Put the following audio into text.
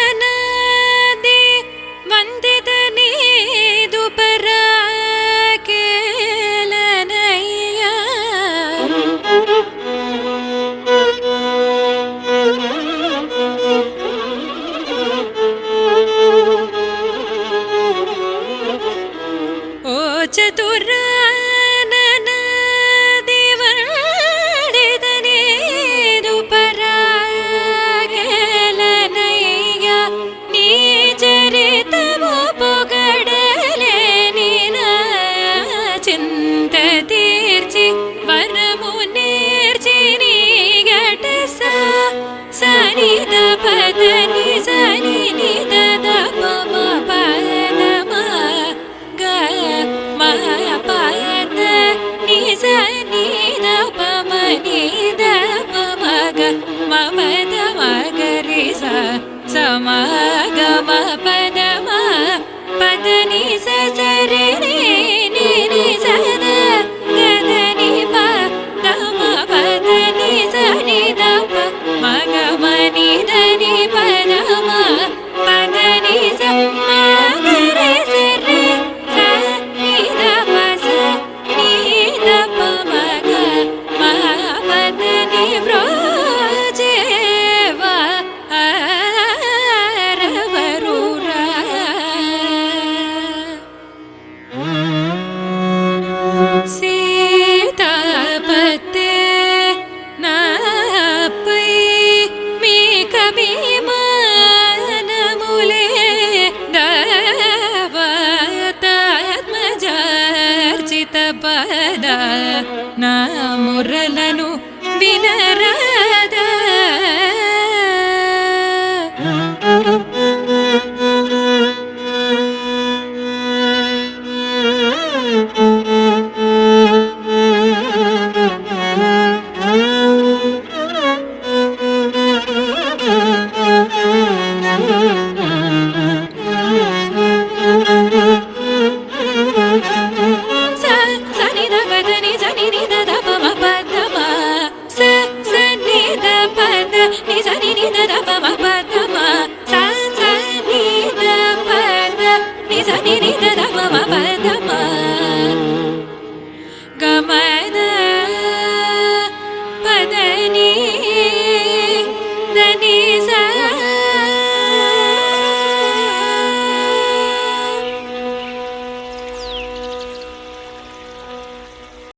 ಚತುರಾನನಾದಿ ವಂದಿತ ನೀದು ಪರ ಕೇಲನಯ್ಯ ಓ ಚತುರಾನನಾದಿ ವಂದಿತ ನೀದು ಪರ ಕೇಲನಯ್ಯ ನೀ ಚರಿತವೋ ಪೊಗಡಲೆ ನಿನ ಚಿಂತ ತೀರ್ಚಿ ವರಮು ನೇರ್ಚಿ ನೀಗಟ ಸನಿದ ಪದ ನಿ ಸನಿ ನಿದ ಪ ಮ ಪದ ಮ ಗ ಮ ಪದ ನಿ ಸನಿ ದ ಪ ಮ ನಿ ದ ಪ ಮ ಗ ಮ ಪದ ಮ ಗ ರಿ ಸ ಸ ಮ ಗ ಮ ಪದ ಮ ಪದ ನಿ ಸ ಸ ರೆ ರಿ ನಿ ನಿ ಸ ದ ಗ ದ ನಿ ಪ ದ ಮ ಪದ ನಿ ಸ ನಿ ದ ಪ ಮ ಗ ಮ ನಿ ದ ನಿ ಪ ದ ಮ ಪದ ನಿ ಸ ಮ ಗ ರೆ ಸ ರೆ ಸ ನಿ ದ ಪ ಸ ನಿ ದ ಪ ಮ ಗ ಮ ಪದ ನಿ ಬ್ರೋಜೇವ ರವರೂರ ಸೀತಾಪತೆ ನಾಪೈ ಮೀ ಕವಿಮಾನಮುಲೆ ದವತಾತ್ಮಜಾರ್ಚಿತ ಪದ ನಾ ಮುರಲನು ವಿನರ